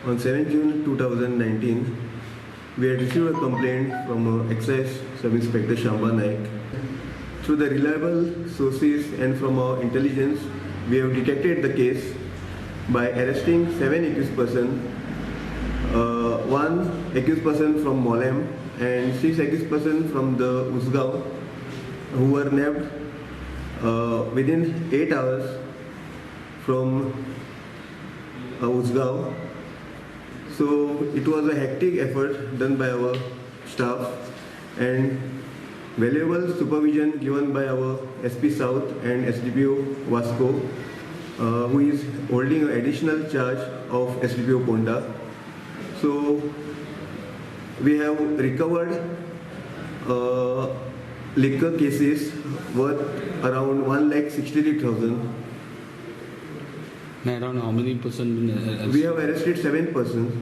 On 7 June 2019, we had received a complaint from Excise Sub-Inspector Sham Sanadi. Through the reliable sources and from our intelligence, we have detected the case by arresting 7 accused persons, 1 accused person from Mollem and 6 accused persons from the Usgaon, who were nabbed within 8 hours from Usgaon. So it was a hectic effort done by our staff and valuable supervision given by our SP South and SDPO Vasco, who is holding an additional charge of SDPO Ponda. So we have recovered liquor cases worth around 1,63,000. Around how many persons? We have arrested 7 persons.